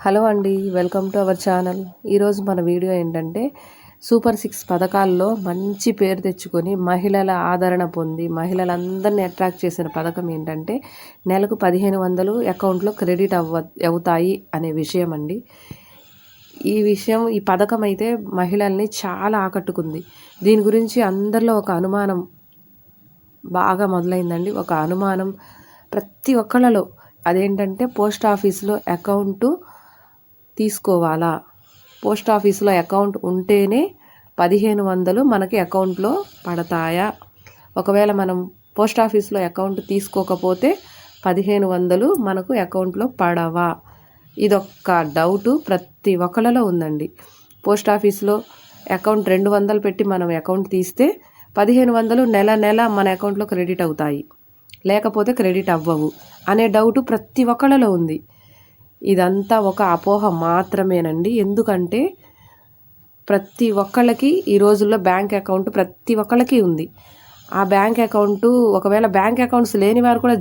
Hello అండి, welcome to our channel. ఈరోజు మన వీడియో ఏంటంటే సూపర్ 6 పథకాల్లో మంచి పేరు తెచ్చుకొని మహిళల ఆదరణ పొంది మహిళలందరినీ అట్రాక్ట్ చేసిన పథకం ఏంటంటే నెలకు 1500 అకౌంట్లో క్రెడిట్ అవుతాయి అనే విషయం అండి. ఈ పథకం అయితే మహిళల్ని చాలా ఆకట్టుకుంది. దీని గురించి అందరిలో ఒక అనుమానం బాగా మొదలైందండి. ఒక అనుమానం ప్రతి ఒక్కళ్ళలో అదేంటంటే పోస్ట్ ఆఫీస్లో అకౌంటు తీసుకోవాలా, పోస్ట్ ఆఫీస్లో అకౌంట్ ఉంటేనే 1500 మనకి అకౌంట్లో పడతాయా, ఒకవేళ మనం పోస్ట్ ఆఫీస్లో అకౌంట్ తీసుకోకపోతే 1500 మనకు అకౌంట్లో పడవా? ఇదొక్క డౌటు ప్రతి ఒక్కళ్ళలో ఉందండి. పోస్ట్ ఆఫీస్లో అకౌంట్ 200 పెట్టి మనం అకౌంట్ తీస్తే 1500 నెల నెల మన అకౌంట్లో క్రెడిట్ అవుతాయి, లేకపోతే క్రెడిట్ అవ్వవు అనే డౌటు ప్రతి ఒక్కళ్ళలో ఉంది. ఇదంతా ఒక అపోహ మాత్రమేనండి. ఎందుకంటే ప్రతి ఒక్కళ్ళకి ఈ రోజుల్లో బ్యాంక్ అకౌంట్ ప్రతి ఒక్కళ్ళకి ఉంది. ఆ బ్యాంక్ అకౌంటు ఒకవేళ బ్యాంక్ అకౌంట్స్ లేని వారు కూడా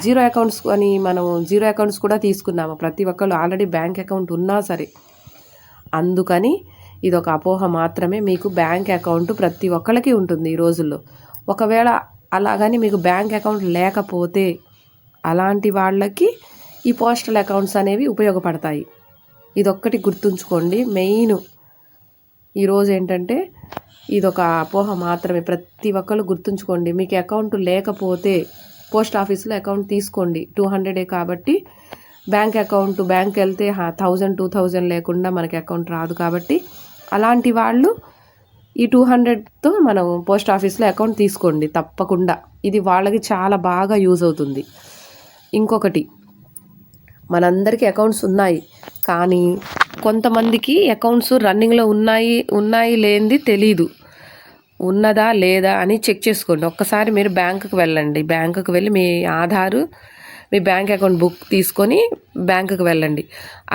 జీరో అకౌంట్స్ అని మనం జీరో అకౌంట్స్ కూడా తీసుకున్నాము. ప్రతి ఒక్కళ్ళు ఆల్రెడీ బ్యాంక్ అకౌంట్ ఉన్నా సరే. అందుకని ఇదొక అపోహ మాత్రమే. మీకు బ్యాంక్ అకౌంట్ ప్రతి ఒక్కళ్ళకి ఉంటుంది ఈ రోజుల్లో. ఒకవేళ అలాగని మీకు బ్యాంక్ అకౌంట్ లేకపోతే అలాంటి వాళ్ళకి ఈ పోస్టల్ అకౌంట్స్ అనేవి ఉపయోగపడతాయి. ఇదొక్కటి గుర్తుంచుకోండి. మెయిన్ ఈరోజు ఏంటంటే ఇదొక అపోహ మాత్రమే. ప్రతి ఒక్కళ్ళు గుర్తుంచుకోండి. మీకు అకౌంట్ లేకపోతే పోస్ట్ ఆఫీస్లో అకౌంట్ తీసుకోండి. 200 కాబట్టి బ్యాంక్కి వెళ్తే 1000 2000 లేకుండా మనకి అకౌంట్ రాదు. కాబట్టి అలాంటి వాళ్ళు ఈ 200తో మనం పోస్ట్ ఆఫీస్లో అకౌంట్ తీసుకోండి తప్పకుండా. ఇది వాళ్ళకి చాలా బాగా యూజ్ అవుతుంది. ఇంకొకటి, మనందరికీ అకౌంట్స్ ఉన్నాయి, కానీ కొంతమందికి అకౌంట్స్ రన్నింగ్లో ఉన్నాయి లేనిది తెలీదు. ఉన్నదా లేదా అని చెక్ చేసుకోండి. ఒక్కసారి మీరు బ్యాంకుకి వెళ్ళండి. బ్యాంకుకి వెళ్ళి మీ ఆధారు, మీ బ్యాంక్ అకౌంట్ బుక్ తీసుకొని బ్యాంకుకి వెళ్ళండి.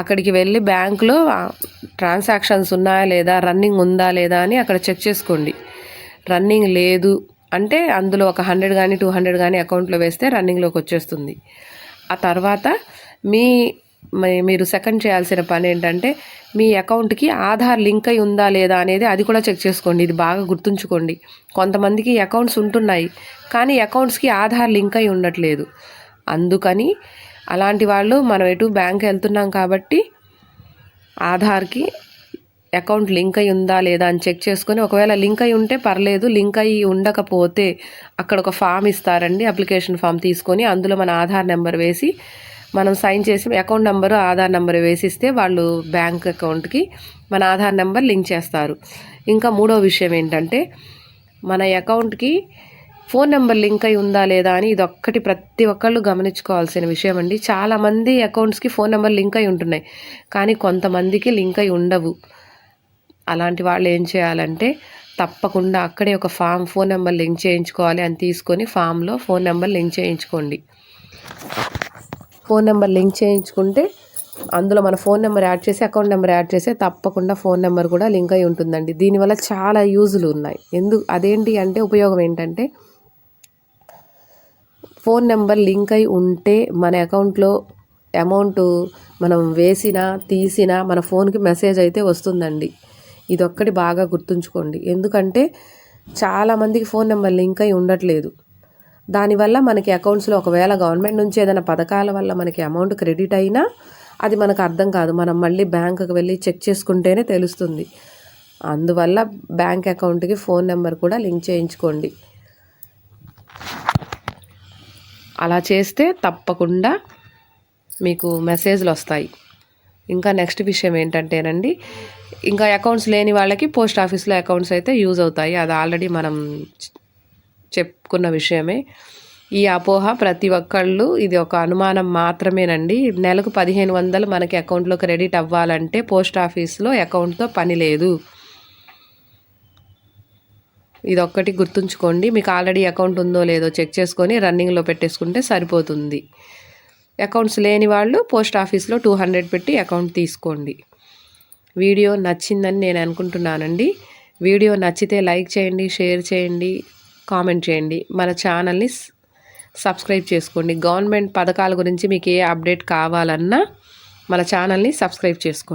అక్కడికి వెళ్ళి బ్యాంకులో ట్రాన్సాక్షన్స్ ఉన్నాయా లేదా, రన్నింగ్ ఉందా లేదా అని అక్కడ చెక్ చేసుకోండి. రన్నింగ్ లేదు అంటే అందులో ఒక 100 కానీ 200 కానీ అకౌంట్లో వేస్తే రన్నింగ్లోకి వచ్చేస్తుంది. ఆ తర్వాత మీరు సెకండ్ చేయాల్సిన పని ఏంటంటే మీ అకౌంట్కి ఆధార్ లింక్ అయి ఉందా లేదా అనేది అది కూడా చెక్ చేసుకోండి. ఇది బాగా గుర్తుంచుకోండి. కొంతమందికి అకౌంట్స్ ఉంటున్నాయి, కానీ అకౌంట్స్కి ఆధార్ లింక్ అయి ఉండట్లేదు. అందుకని అలాంటి వాళ్ళు మనం ఎటు బ్యాంక్ వెళ్తున్నాం కాబట్టి ఆధార్కి అకౌంట్ లింక్ అయి ఉందా లేదా అని చెక్ చేసుకొని, ఒకవేళ లింక్ అయి ఉంటే పర్లేదు, లింక్ అయి ఉండకపోతే అక్కడ ఒక ఫామ్ ఇస్తారండి. అప్లికేషన్ ఫామ్ తీసుకొని అందులో మన ఆధార్ నెంబర్ వేసి మనం సైన్ చేసి అకౌంట్ నెంబరు ఆధార్ నెంబర్ వేసిస్తే వాళ్ళు బ్యాంక్ అకౌంట్కి మన ఆధార్ నెంబర్ లింక్ చేస్తారు. ఇంకా మూడో విషయం ఏంటంటే మన అకౌంట్కి ఫోన్ నెంబర్ లింక్ అయి ఉందా లేదా అని ఇదొక్కటి ప్రతి ఒక్కళ్ళు గమనించుకోవాల్సిన విషయం అండి. చాలామంది అకౌంట్స్కి ఫోన్ నెంబర్ లింక్ అయి ఉంటున్నాయి, కానీ కొంతమందికి లింక్ అయి ఉండవు. అలాంటి వాళ్ళు ఏం చేయాలంటే తప్పకుండా అక్కడే ఒక ఫోన్ నెంబర్ లింక్ చేయించుకోవాలి అని తీసుకొని ఫామ్లో ఫోన్ నెంబర్ లింక్ చేయించుకోండి. ఫోన్ నెంబర్ లింక్ చేయించుకుంటే అందులో మన ఫోన్ నెంబర్ యాడ్ చేసి అకౌంట్ నెంబర్ యాడ్ చేస్తే తప్పకుండా ఫోన్ నెంబర్ కూడా లింక్ అయి ఉంటుందండి. దీనివల్ల చాలా యూజులు ఉన్నాయి. అదేంటి అంటే ఉపయోగం ఏంటంటే ఫోన్ నెంబర్ లింక్ అయి ఉంటే మన అకౌంట్లో అమౌంట్ మనం వేసినా తీసినా మన ఫోన్కి మెసేజ్ అయితే వస్తుందండి. ఇదొక్కటి బాగా గుర్తుంచుకోండి. ఎందుకంటే చాలామందికి ఫోన్ నెంబర్ లింక్ అయి ఉండట్లేదు. దానివల్ల మనకి అకౌంట్స్లో ఒకవేళ గవర్నమెంట్ నుంచి ఏదైనా పథకాల వల్ల మనకి అమౌంట్ క్రెడిట్ అయినా అది మనకు అర్థం కాదు. మనం మళ్ళీ బ్యాంకుకి వెళ్ళి చెక్ చేసుకుంటేనే తెలుస్తుంది. అందువల్ల బ్యాంక్ అకౌంట్కి ఫోన్ నెంబర్ కూడా లింక్ చేయించుకోండి. అలా చేస్తే తప్పకుండా మీకు మెసేజ్లు వస్తాయి. ఇంకా నెక్స్ట్ విషయం ఏంటంటేనండి, ఇంకా అకౌంట్స్ లేని వాళ్ళకి పోస్ట్ ఆఫీస్లో అకౌంట్స్ అయితే యూజ్ అవుతాయి. అది ఆల్రెడీ మనం చెప్పుకున్న విషయమే. ఈ అపోహ ప్రతి ఒక్కళ్ళు ఇది ఒక అనుమానం మాత్రమేనండి. నెలకు 1500 మనకి అకౌంట్లో క్రెడిట్ అవ్వాలంటే పోస్ట్ ఆఫీస్లో అకౌంట్తో పని లేదు. ఇదొక్కటి గుర్తుంచుకోండి. మీకు ఆల్రెడీ అకౌంట్ ఉందో లేదో చెక్ చేసుకొని రన్నింగ్లో పెట్టేసుకుంటే సరిపోతుంది. అకౌంట్స్ లేని వాళ్ళు పోస్ట్ ఆఫీస్లో 200 పెట్టి అకౌంట్ తీసుకోండి. వీడియో నచ్చిందని నేను అనుకుంటున్నానండి. వీడియో నచ్చితే లైక్ చేయండి, షేర్ చేయండి, కామెంట్ చేయండి. మన ఛానల్ని సబ్స్క్రైబ్ చేసుకోండి. గవర్నమెంట్ పథకాల గురించి మీకు ఏ అప్డేట్ కావాలన్నా మన ఛానల్ని సబ్స్క్రైబ్ చేసుకోండి.